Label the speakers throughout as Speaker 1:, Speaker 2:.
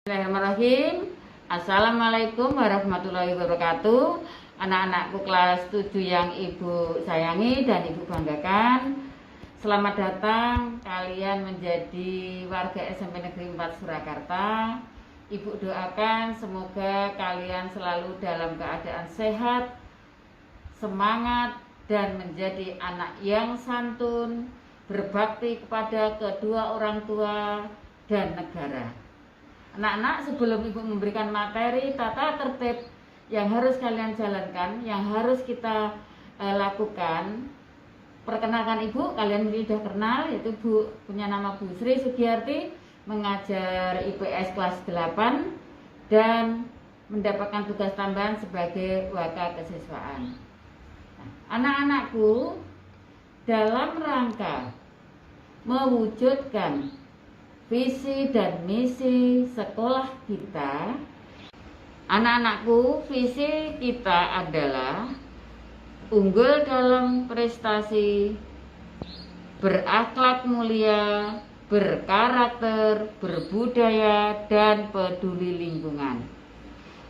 Speaker 1: Bismillahirrahmanirrahim. Assalamualaikum warahmatullahi wabarakatuh. Anak-anakku kelas 7 yang ibu sayangi dan ibu banggakan, selamat datang kalian menjadi warga SMP Negeri 4 Surakarta. Ibu doakan semoga kalian selalu dalam keadaan sehat, semangat, dan menjadi anak yang santun, berbakti kepada kedua orang tua dan negara. Anak-anak, sebelum ibu memberikan materi tata tertib yang harus kalian jalankan, yang harus kita lakukan, perkenalkan ibu, kalian sudah kenal, yaitu Bu punya nama Bu Sri Sugiyarti, mengajar IPS kelas 8 dan mendapatkan tugas tambahan sebagai waka kesiswaan. Nah, anak-anakku, dalam rangka mewujudkan visi dan misi sekolah kita, anak-anakku, visi kita adalah unggul dalam prestasi, berakhlak mulia, berkarakter, berbudaya, dan peduli lingkungan.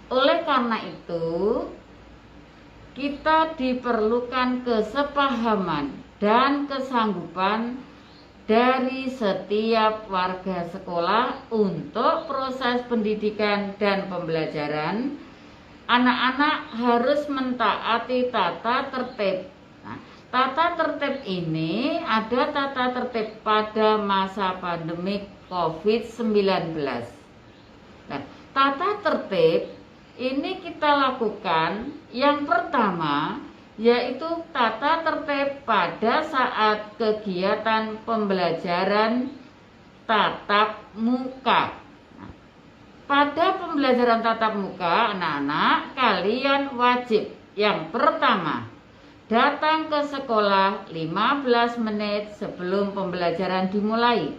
Speaker 1: Oleh karena itu, kita diperlukan kesepahaman dan kesanggupan dari setiap warga sekolah untuk proses pendidikan dan pembelajaran. Anak-anak harus mentaati tata tertib. Nah, tata tertib ini ada tata tertib pada masa pandemi COVID-19. Nah, tata tertib ini kita lakukan yang pertama, yaitu tata tertib pada saat kegiatan pembelajaran tatap muka. Nah, pada pembelajaran tatap muka, anak-anak, kalian wajib yang pertama datang ke sekolah 15 menit sebelum pembelajaran dimulai.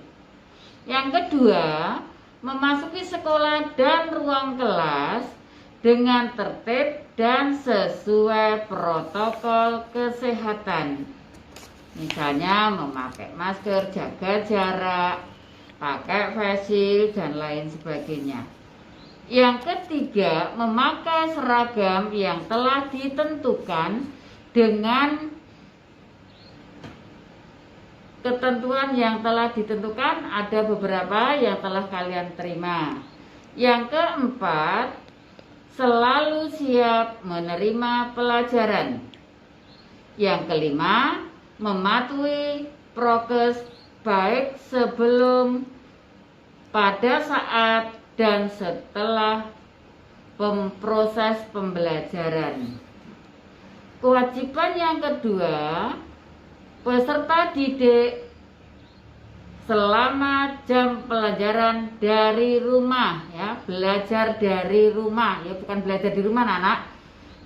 Speaker 1: Yang kedua, memasuki sekolah dan ruang kelas dengan tertib dan sesuai protokol kesehatan. Misalnya memakai masker, jaga jarak, pakai face shield, dan lain sebagainya. Yang ketiga, memakai seragam yang telah ditentukan dengan ketentuan yang telah ditentukan. Ada beberapa yang telah kalian terima. Yang keempat, selalu siap menerima pelajaran. Yang kelima, mematuhi prokes baik sebelum, pada saat, dan setelah proses pembelajaran. Kewajiban yang kedua, peserta didik selama jam pelajaran dari rumah, ya, belajar dari rumah, ya, bukan belajar di rumah, anak.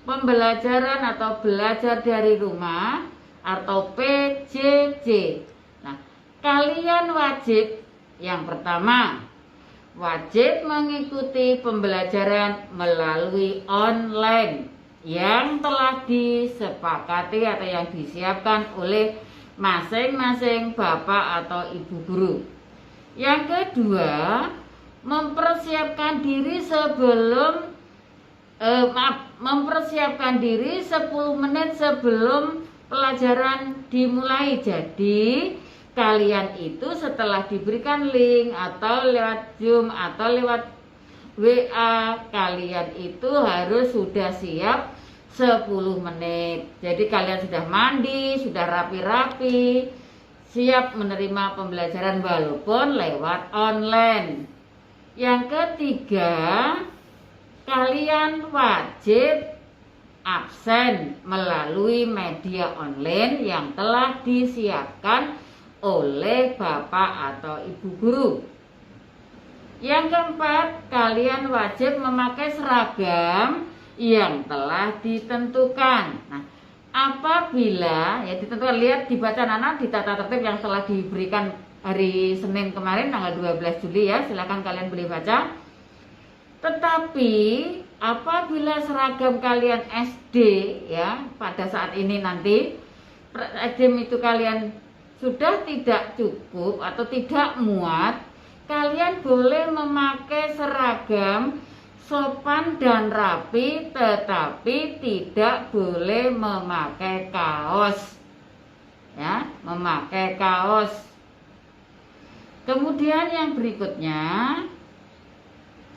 Speaker 1: Pembelajaran atau belajar dari rumah atau PJJ. Nah, kalian wajib yang pertama, wajib mengikuti pembelajaran melalui online yang telah disepakati atau yang disiapkan oleh masing-masing bapak atau ibu guru. Yang kedua, mempersiapkan diri mempersiapkan diri 10 menit sebelum pelajaran dimulai. Jadi kalian itu setelah diberikan link atau lewat Zoom atau lewat WA, kalian itu harus sudah siap 10 menit. Jadi kalian sudah mandi, sudah rapi-rapi, siap menerima pembelajaran walaupun lewat online. Yang ketiga, kalian wajib absen melalui media online yang telah disiapkan oleh bapak atau ibu guru. Yang keempat, kalian wajib memakai seragam yang telah ditentukan. Nah, apabila ya ditentukan, lihat dibaca anak di tata tertib yang telah diberikan hari Senin kemarin tanggal 12 Juli ya, silakan kalian boleh baca. Tetapi apabila seragam kalian SD ya pada saat ini nanti SD itu kalian sudah tidak cukup atau tidak muat, kalian boleh memakai seragam sopan dan rapi, tetapi tidak boleh memakai kaos. Ya, memakai kaos. Kemudian yang berikutnya,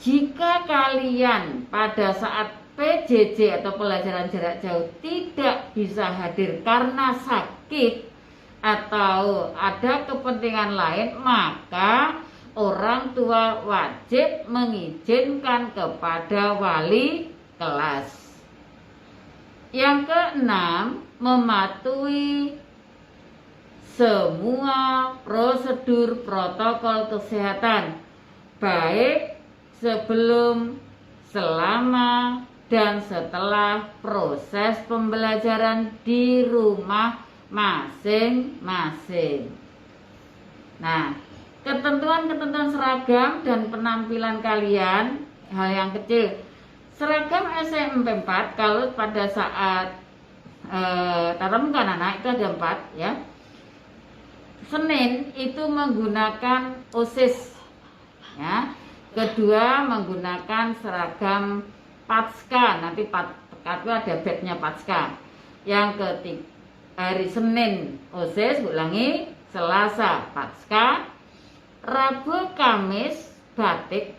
Speaker 1: jika kalian pada saat PJJ atau pelajaran jarak jauh tidak bisa hadir karena sakit atau ada kepentingan lain, maka orang tua wajib mengizinkan kepada wali kelas. Yang keenam, mematuhi semua prosedur protokol kesehatan, baik sebelum, selama, dan setelah proses pembelajaran di rumah masing-masing. Nah, ketentuan-ketentuan seragam dan penampilan kalian, hal yang kecil. Seragam SMP 4 kalau pada saat tatap muka anak itu ada 4 ya. Senin itu menggunakan OSIS ya. Kedua menggunakan seragam Paska, nanti itu ada badge-nya Paska. Yang ketiga hari Senin OSIS, ulangi, Selasa Paska, Rabu Kamis batik,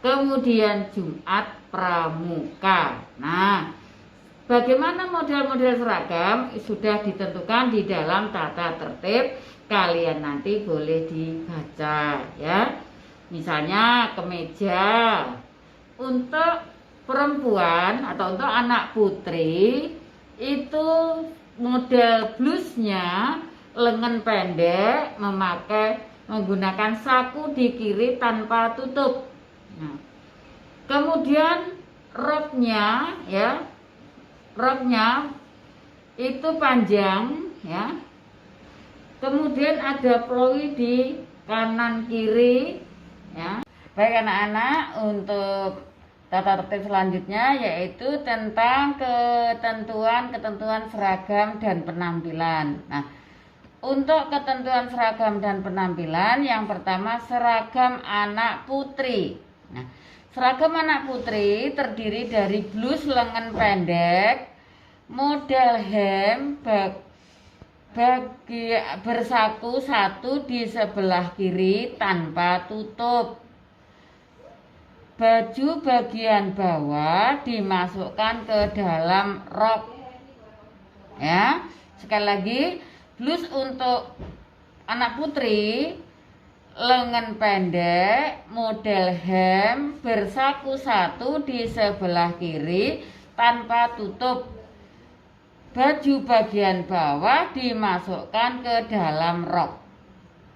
Speaker 1: kemudian Jumat pramuka. Nah, bagaimana model-model seragam sudah ditentukan di dalam tata tertib, kalian nanti boleh dibaca ya. Misalnya kemeja untuk perempuan atau untuk anak putri itu model blusnya lengan pendek, menggunakan saku di kiri tanpa tutup. Nah, kemudian roknya ya, roknya itu panjang ya. Kemudian ada ploi di kanan kiri ya. Baik anak-anak, untuk tata tertib selanjutnya yaitu tentang ketentuan seragam dan penampilan. Nah, untuk ketentuan seragam dan penampilan, yang pertama seragam anak putri. Nah, seragam anak putri terdiri dari blus lengan pendek, model hem bagi bersaku satu di sebelah kiri tanpa tutup. Baju bagian bawah dimasukkan ke dalam rok. Ya, sekali lagi, blus untuk anak putri lengan pendek, model hem, bersaku satu di sebelah kiri tanpa tutup. Baju bagian bawah dimasukkan ke dalam rok.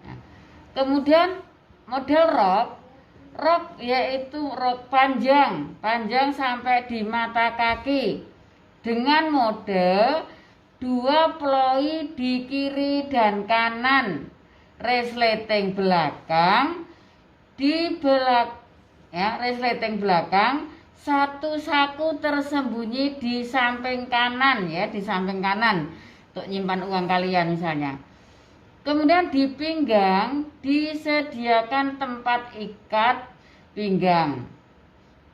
Speaker 1: Nah, kemudian model rok yaitu rok panjang sampai di mata kaki dengan model 2 ploi di kiri dan kanan, resleting belakang resleting belakang, satu saku tersembunyi di samping kanan ya, di samping kanan untuk nyimpan uang kalian misalnya. Kemudian di pinggang disediakan tempat ikat pinggang.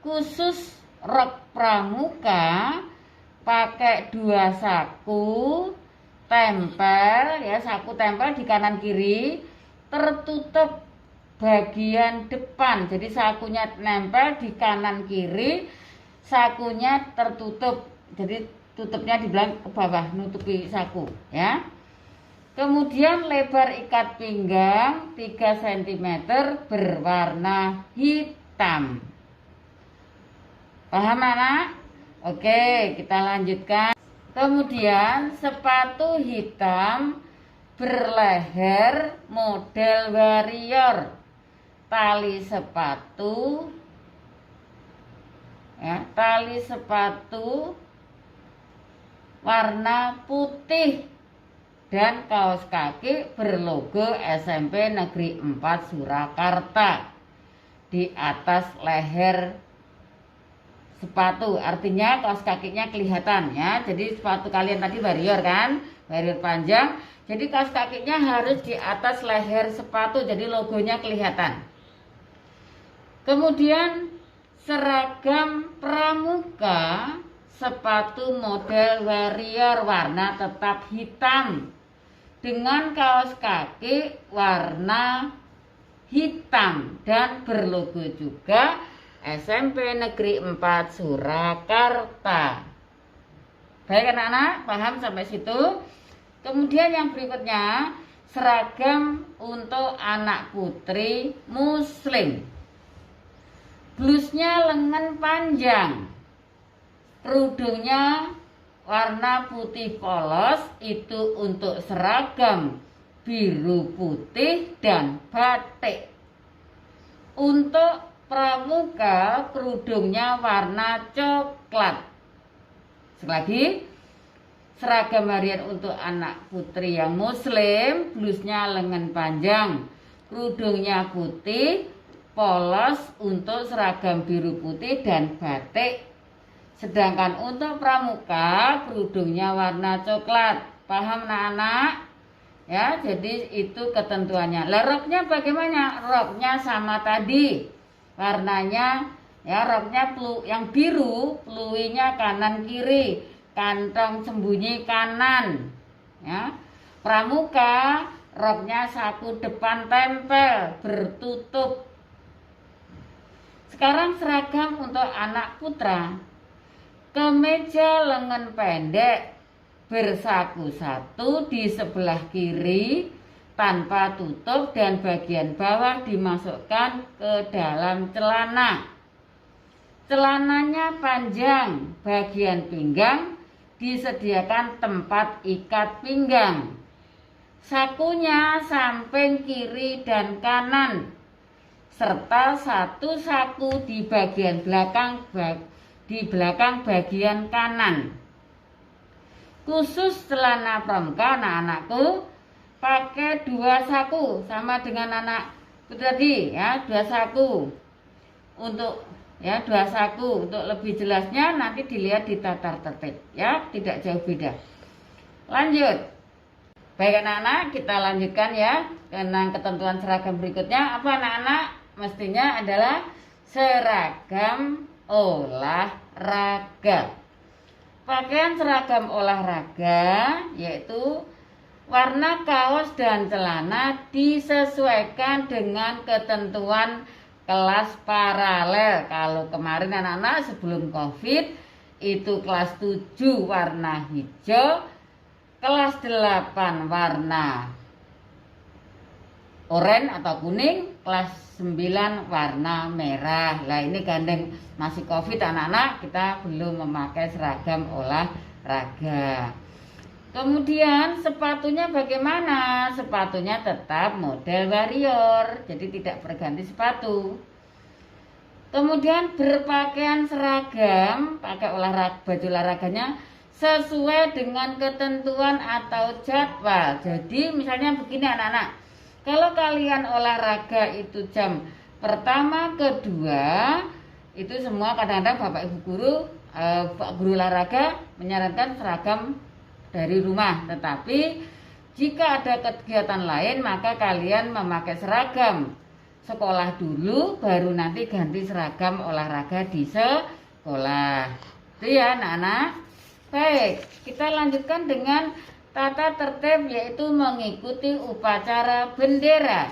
Speaker 1: Khusus rok pramuka pakai 2 saku tempel ya, saku tempel di kanan kiri, tertutup bagian depan. Jadi sakunya nempel di kanan kiri, sakunya tertutup. Jadi tutupnya di belakang ke bawah, nutupi saku ya. Kemudian lebar ikat pinggang 3 cm berwarna hitam. Paham anak? Oke, kita lanjutkan. Kemudian sepatu hitam berleher model warrior. Tali sepatu ya, tali sepatu warna putih dan kaos kaki berlogo SMP Negeri 4 Surakarta di atas leher sepatu. Artinya kaos kakinya kelihatan ya. Jadi sepatu kalian tadi warrior kan, barrier panjang. Jadi kaos kakinya harus di atas leher sepatu, jadi logonya kelihatan. Kemudian seragam pramuka, sepatu model warrior warna tetap hitam dengan kaos kaki warna hitam dan berlogo juga SMP Negeri 4 Surakarta. Baik anak-anak, paham sampai situ? Kemudian yang berikutnya, seragam untuk anak putri muslim. Blusnya lengan panjang, kerudungnya warna putih polos, itu untuk seragam biru putih dan batik. Untuk pramuka, kerudungnya warna coklat. Sekali lagi, seragam harian untuk anak putri yang muslim, blusnya lengan panjang, kerudungnya putih polos untuk seragam biru putih dan batik. Sedangkan untuk pramuka, kerudungnya warna coklat. Paham anak-anak? Ya, jadi itu ketentuannya. Lah roknya bagaimana? Roknya sama tadi. Warnanya ya, roknya yang biru, peluinya kanan kiri, kantong sembunyi kanan. Ya. Pramuka, roknya saku depan tempel, bertutup. Sekarang seragam untuk anak putra. Kemeja lengan pendek bersaku satu di sebelah kiri tanpa tutup dan bagian bawah dimasukkan ke dalam celana. Celananya panjang, bagian pinggang disediakan tempat ikat pinggang. Sakunya samping kiri dan kanan, serta satu saku di bagian belakang bagian kanan. Khusus celana pramuka anak-anakku pakai 2 saku sama dengan anak tadi ya, 2 saku. Untuk ya 2 saku, untuk lebih jelasnya nanti dilihat di tata tertib ya, tidak jauh beda. Lanjut. Baik anak-anak, kita lanjutkan ya dengan ketentuan seragam berikutnya. Apa anak-anak? Mestinya adalah seragam olahraga. Pakaian seragam olahraga yaitu warna kaos dan celana disesuaikan dengan ketentuan kelas paralel. Kalau kemarin anak-anak sebelum COVID itu kelas 7 warna hijau, kelas 8 warna oranye atau kuning, kelas 9 warna merah. Lah ini gandeng masih COVID anak-anak, kita belum memakai seragam olahraga. Kemudian sepatunya bagaimana? Sepatunya tetap model warrior, jadi tidak berganti sepatu. Kemudian berpakaian seragam, pakai baju olahraganya sesuai dengan ketentuan atau jadwal. Jadi misalnya begini anak-anak, kalau kalian olahraga itu jam pertama, kedua, itu semua kadang-kadang Bapak Ibu guru, Pak guru olahraga menyarankan seragam dari rumah. Tetapi jika ada kegiatan lain maka kalian memakai seragam sekolah dulu, baru nanti ganti seragam olahraga di sekolah. Itu ya anak-anak. Baik, kita lanjutkan dengan tata tertib, yaitu mengikuti upacara bendera.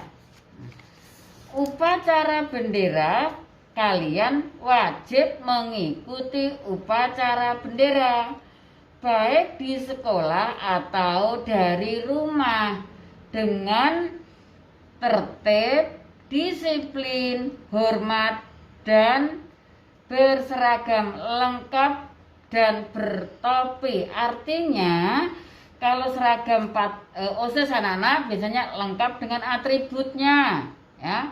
Speaker 1: Upacara bendera, kalian wajib mengikuti upacara bendera, baik di sekolah atau dari rumah, dengan tertib, disiplin, hormat, dan berseragam lengkap dan bertopi. Artinya kalau seragam OSIS anak-anak biasanya lengkap dengan atributnya ya,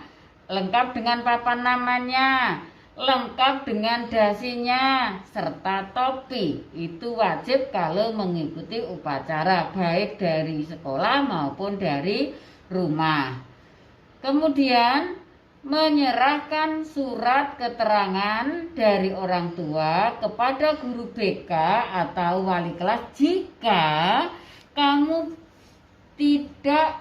Speaker 1: lengkap dengan papan namanya, lengkap dengan dasinya serta topi. Itu wajib kalau mengikuti upacara baik dari sekolah maupun dari rumah. Kemudian menyerahkan surat keterangan dari orang tua kepada guru BK atau wali kelas jika kamu tidak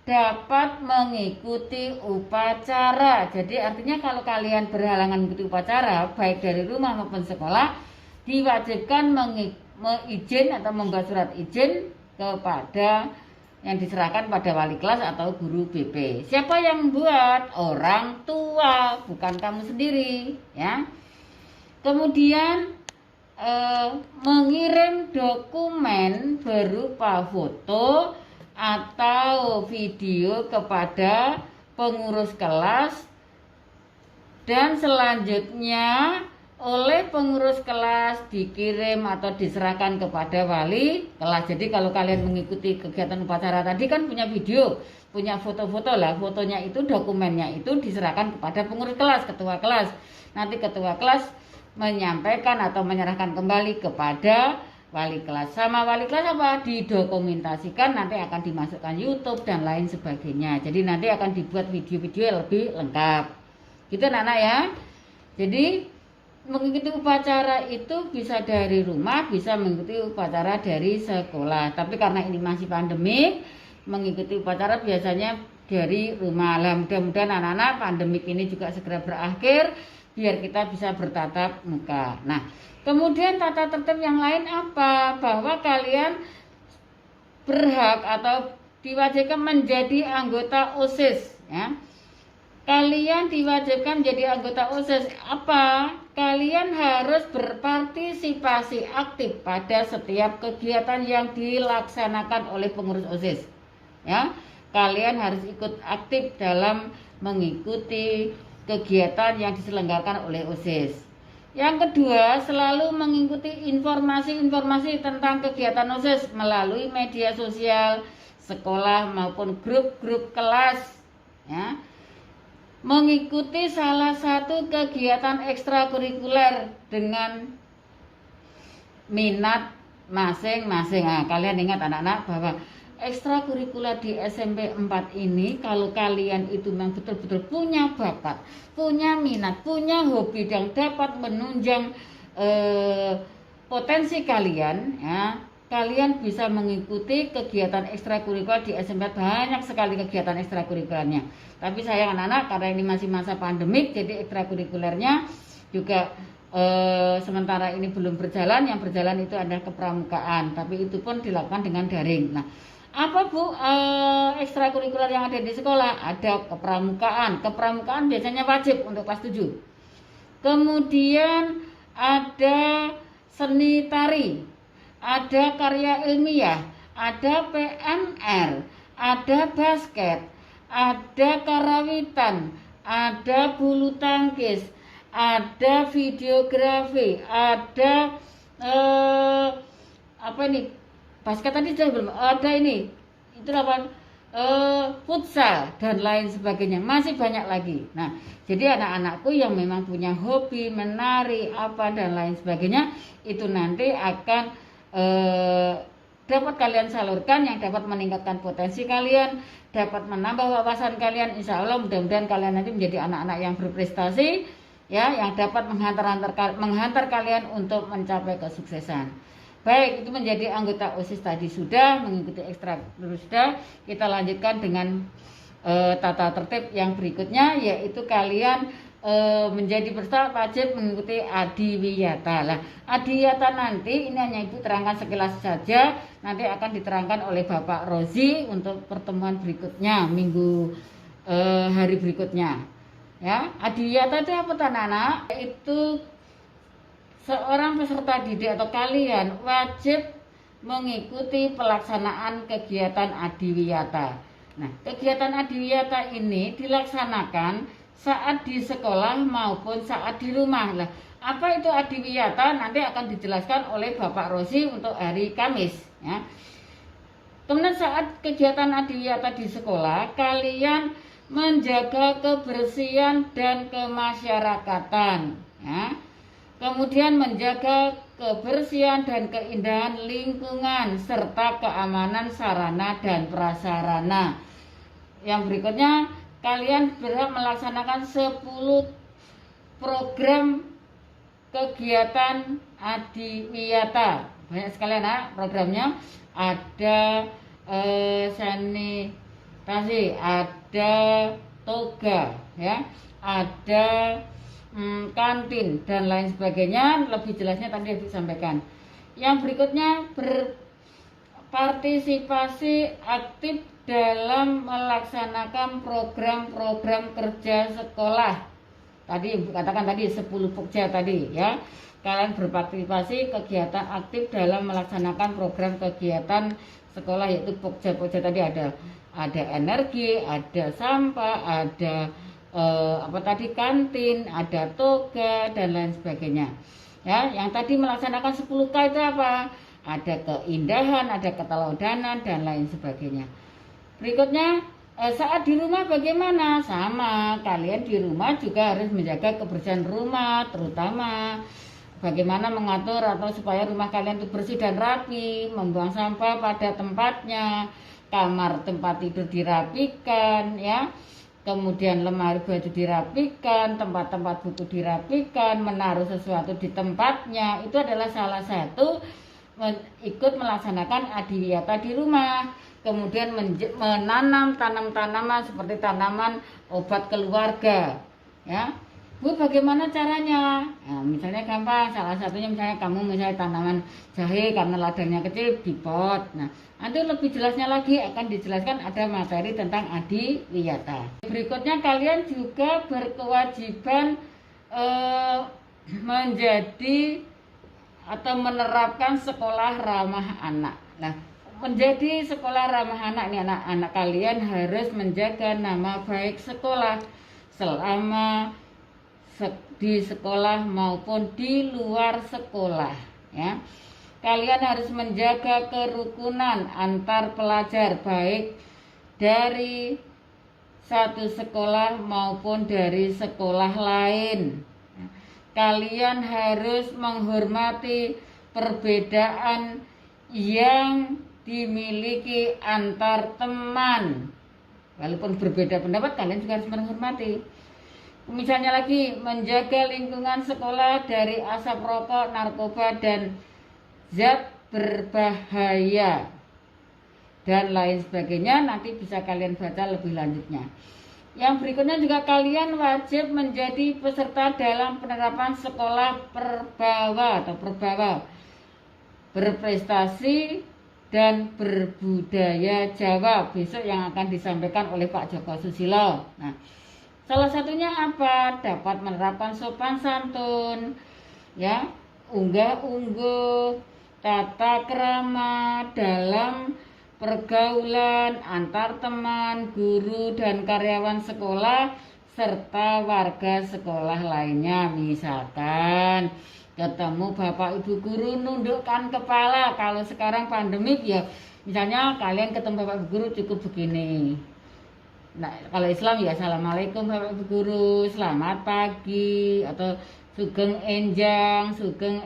Speaker 1: dapat mengikuti upacara. Jadi artinya kalau kalian berhalangan mengikuti upacara baik dari rumah maupun sekolah, diwajibkan izin atau membuat surat izin kepada yang diserahkan pada wali kelas atau guru BP. Siapa yang buat? Orang tua, bukan kamu sendiri, ya. Kemudian mengirim dokumen berupa foto atau video kepada pengurus kelas, dan selanjutnya oleh pengurus kelas dikirim atau diserahkan kepada wali kelas. Jadi kalau kalian mengikuti kegiatan upacara tadi kan punya video, punya foto-foto lah, fotonya itu, dokumennya itu diserahkan kepada pengurus kelas, ketua kelas. Nanti ketua kelas menyampaikan atau menyerahkan kembali kepada wali kelas. Sama wali kelas apa? Didokumentasikan, nanti akan dimasukkan YouTube dan lain sebagainya. Jadi nanti akan dibuat video-video yang lebih lengkap. Gitu anak-anak ya. Jadi mengikuti upacara itu bisa dari rumah, bisa mengikuti upacara dari sekolah. Tapi karena ini masih pandemik, mengikuti upacara biasanya dari rumah. Lah mudah-mudahan anak-anak pandemik ini juga segera berakhir, biar kita bisa bertatap muka. Nah, kemudian tata tertib yang lain apa? Bahwa kalian berhak atau diwajibkan menjadi anggota OSIS, ya. Kalian diwajibkan menjadi anggota OSIS. Apa? Kalian harus berpartisipasi aktif pada setiap kegiatan yang dilaksanakan oleh pengurus OSIS, ya. Kalian harus ikut aktif dalam mengikuti kegiatan yang diselenggarakan oleh OSIS. Yang kedua, selalu mengikuti informasi-informasi tentang kegiatan OSIS melalui media sosial sekolah maupun grup-grup kelas, ya. Mengikuti salah satu kegiatan ekstrakurikuler dengan minat masing-masing. Nah, kalian ingat anak-anak bahwa ekstrakurikuler di SMP 4 ini, kalau kalian itu memang betul-betul punya bakat, punya minat, punya hobi dan dapat menunjang potensi kalian, ya, kalian bisa mengikuti kegiatan ekstrakurikuler di SMP. Banyak sekali kegiatan ekstrakurikulernya. Tapi sayang anak-anak, karena ini masih masa pandemik, jadi ekstrakurikulernya juga sementara ini belum berjalan. Yang berjalan itu adalah kepramukaan, tapi itu pun dilakukan dengan daring. Nah, apa Bu ekstrakurikuler yang ada di sekolah? Ada kepramukaan. Kepramukaan biasanya wajib untuk kelas 7. Kemudian ada seni tari, ada karya ilmiah, ada PMR, ada basket, ada karawitan, ada bulu tangkis, ada videografi, ada apa ini? Basket tadi sudah belum, ada ini. Itu apa? Futsal dan lain sebagainya. Masih banyak lagi. Nah, jadi anak-anakku yang memang punya hobi menari apa dan lain sebagainya, itu nanti akan dapat kalian salurkan, yang dapat meningkatkan potensi kalian, dapat menambah wawasan kalian. Insya Allah mudah-mudahan kalian nanti menjadi anak-anak yang berprestasi, ya, yang dapat menghantar kalian untuk mencapai kesuksesan. Baik, itu menjadi anggota OSIS tadi sudah, mengikuti ekstrakurikuler sudah. Kita lanjutkan dengan tata tertib yang berikutnya, yaitu kalian menjadi peserta wajib mengikuti adiwiyata. Lah, adiwiyata nanti ini hanya Ibu terangkan sekilas saja, nanti akan diterangkan oleh Bapak Rozi untuk pertemuan berikutnya, hari berikutnya. Ya, adiwiyata itu apa anak-anak? Itu seorang peserta didik atau kalian wajib mengikuti pelaksanaan kegiatan adiwiyata. Nah, kegiatan adiwiyata ini dilaksanakan saat di sekolah maupun saat di rumah. Lah, apa itu adiwiyata? Nanti akan dijelaskan oleh Bapak Rozi untuk hari Kamis, ya. Kemudian saat kegiatan adiwiyata di sekolah, kalian menjaga kebersihan dan kemasyarakatan, ya. Kemudian menjaga kebersihan dan keindahan lingkungan serta keamanan sarana dan prasarana. Yang berikutnya, kalian berhak melaksanakan 10 program kegiatan adiwiyata. banyak sekali anak programnya. Ada sanitasi, ada toga, ya, ada kantin dan lain sebagainya. Lebih jelasnya tadi disampaikan. Yang berikutnya berpartisipasi aktif dalam melaksanakan program-program kerja sekolah. Tadi katakan tadi 10 pokja tadi, ya. Kalian berpartisipasi kegiatan aktif dalam melaksanakan program kegiatan sekolah, yaitu pokja-pokja tadi ada energi, ada sampah, ada kantin, ada toga dan lain sebagainya. Ya, yang tadi melaksanakan 10K itu apa? Ada keindahan, ada keteladanan dan lain sebagainya. Berikutnya, saat di rumah bagaimana? Sama, kalian di rumah juga harus menjaga kebersihan rumah, terutama bagaimana mengatur atau supaya rumah kalian itu bersih dan rapi, membuang sampah pada tempatnya, kamar tempat tidur dirapikan, ya. Kemudian lemari baju dirapikan, tempat-tempat buku dirapikan, menaruh sesuatu di tempatnya. Itu adalah salah satu ikut melaksanakan adiwiyata di rumah. Kemudian menanam tanaman seperti tanaman obat keluarga, ya. Bu, bagaimana caranya? Nah, misalnya gampang, salah satunya misalnya kamu tanaman jahe karena ladangnya kecil di pot. Nah, nanti lebih jelasnya lagi akan dijelaskan, ada materi tentang adiwiyata. Berikutnya kalian juga berkewajiban menjadi atau menerapkan sekolah ramah anak. Nah, menjadi sekolah ramah anak ini, anak-anak kalian harus menjaga nama baik sekolah selama di sekolah maupun di luar sekolah, ya. Kalian harus menjaga kerukunan antar pelajar baik dari satu sekolah maupun dari sekolah lain. Kalian harus menghormati perbedaan yang dimiliki antar teman. Walaupun berbeda pendapat, kalian juga harus menghormati. Misalnya lagi, menjaga lingkungan sekolah dari asap rokok, narkoba, dan zat berbahaya dan lain sebagainya. Nanti bisa kalian baca lebih lanjutnya. Yang berikutnya juga kalian wajib menjadi peserta dalam penerapan sekolah perbawa atau perbawa, berprestasi dan berbudaya Jawa, besok yang akan disampaikan oleh Pak Joko Susilo. Nah, salah satunya apa? Dapat menerapkan sopan santun, ya, unggah-ungguh, tata krama dalam pergaulan antar teman, guru dan karyawan sekolah serta warga sekolah lainnya. Misalkan ketemu bapak ibu guru, nundukkan kepala. Kalau sekarang pandemik, ya misalnya kalian ketemu bapak ibu guru cukup begini. Nah, kalau Islam ya assalamualaikum bapak ibu guru, selamat pagi, atau sugeng enjang, sugeng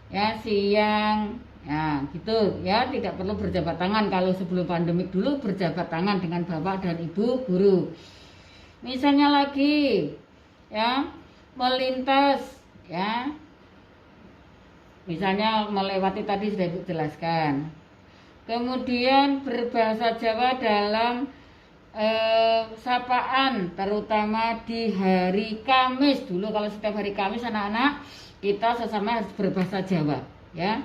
Speaker 1: ya siang. Nah, gitu ya, tidak perlu berjabat tangan. Kalau sebelum pandemik dulu berjabat tangan dengan bapak dan ibu guru. Misalnya lagi, ya, melintas, ya. Misalnya melewati tadi sudah dijelaskan. Kemudian berbahasa Jawa dalam sapaan, terutama di hari Kamis. Dulu kalau setiap hari Kamis anak-anak kita sesama harus berbahasa Jawa, ya.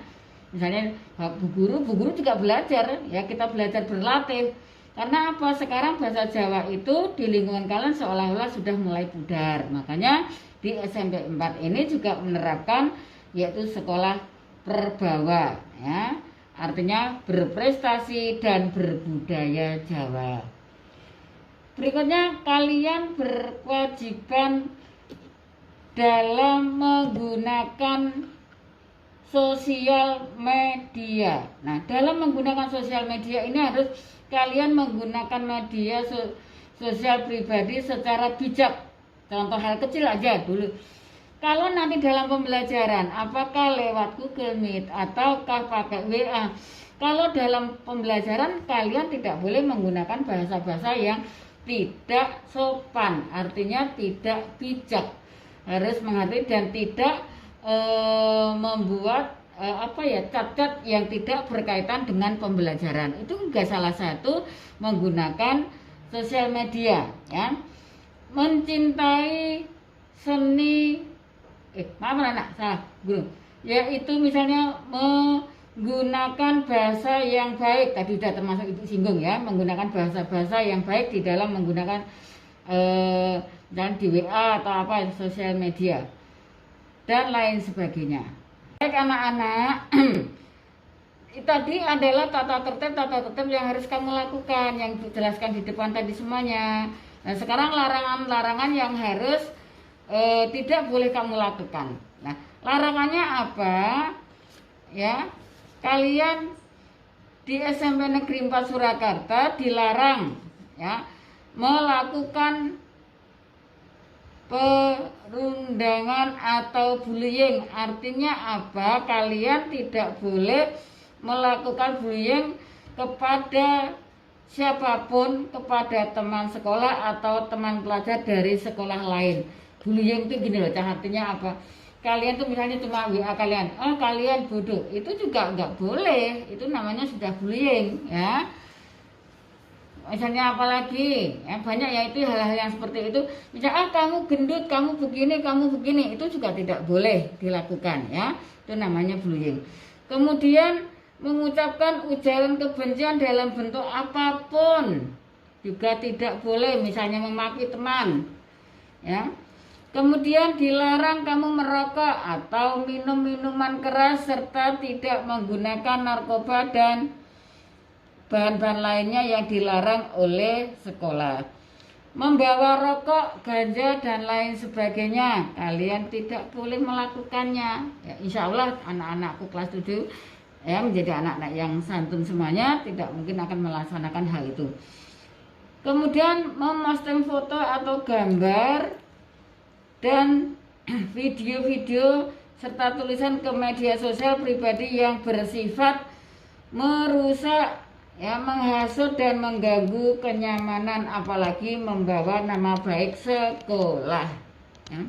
Speaker 1: Misalnya bu guru juga belajar, ya, kita belajar berlatih. Karena apa? Sekarang bahasa Jawa itu di lingkungan kalian seolah-olah sudah mulai pudar. Makanya di SMP 4 ini juga menerapkan yaitu sekolah perbawa, ya. Artinya berprestasi dan berbudaya Jawa. Berikutnya kalian berkewajiban dalam menggunakan sosial media. Nah, dalam menggunakan sosial media ini harus kalian menggunakan media sosial pribadi secara bijak. Contoh hal kecil aja dulu. Kalau nanti dalam pembelajaran, apakah lewat Google Meet ataukah pakai WA? Kalau dalam pembelajaran kalian tidak boleh menggunakan bahasa-bahasa yang tidak sopan, artinya tidak bijak. Harus mengerti dan tidak membuat cat-cat yang tidak berkaitan dengan pembelajaran. Itu juga salah satu menggunakan sosial media, ya. Mencintai seni maaf anak salah guru, yaitu misalnya menggunakan bahasa yang baik, tadi sudah termasuk ibu singgung ya, menggunakan bahasa-bahasa yang baik di dalam menggunakan dan di WA atau apa sosial media dan lain sebagainya. Baik anak-anak, tadi adalah tata tertib yang harus kamu lakukan, yang dijelaskan di depan tadi semuanya. Nah sekarang larangan-larangan yang harus tidak boleh kamu lakukan. Nah larangannya apa? Ya, kalian di SMP Negeri 4 Surakarta dilarang ya melakukan perundangan atau bullying. Artinya apa? Kalian tidak boleh melakukan bullying kepada siapapun, kepada teman sekolah atau teman pelajar dari sekolah lain. Bullying itu gini loh, artinya apa? Kalian tuh misalnya cuma WA kalian, kalian bodoh, itu juga nggak boleh. Itu namanya sudah bullying, ya. Misalnya apalagi ya, banyak ya itu hal-hal yang seperti itu. Misalnya kamu gendut, kamu begini, itu juga tidak boleh dilakukan ya. Itu namanya bullying. Kemudian mengucapkan ujaran kebencian dalam bentuk apapun juga tidak boleh, misalnya memaki teman ya. Kemudian dilarang kamu merokok atau minum minuman keras serta tidak menggunakan narkoba dan bahan-bahan lainnya yang dilarang oleh sekolah. Membawa rokok, ganja dan lain sebagainya, kalian tidak boleh melakukannya. Ya, insya Allah anak-anakku kelas 7 ya menjadi anak-anak yang santun semuanya, tidak mungkin akan melaksanakan hal itu. Kemudian memposting foto atau gambar dan video-video serta tulisan ke media sosial pribadi yang bersifat merusak ya, menghasut dan mengganggu kenyamanan, apalagi membawa nama baik sekolah ya.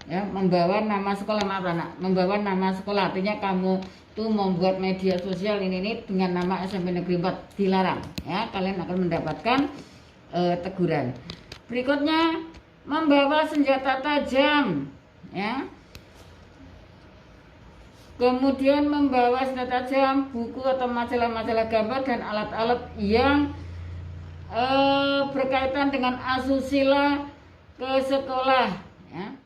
Speaker 1: Ya, membawa nama sekolah, maaf anak, membawa nama sekolah artinya kamu tuh membuat media sosial ini dengan nama SMP Negeri 4 dilarang ya, kalian akan mendapatkan teguran. Berikutnya membawa senjata tajam ya. Kemudian membawa senjata tajam, buku atau majalah-majalah gambar dan alat-alat yang berkaitan dengan asusila ke sekolah ya.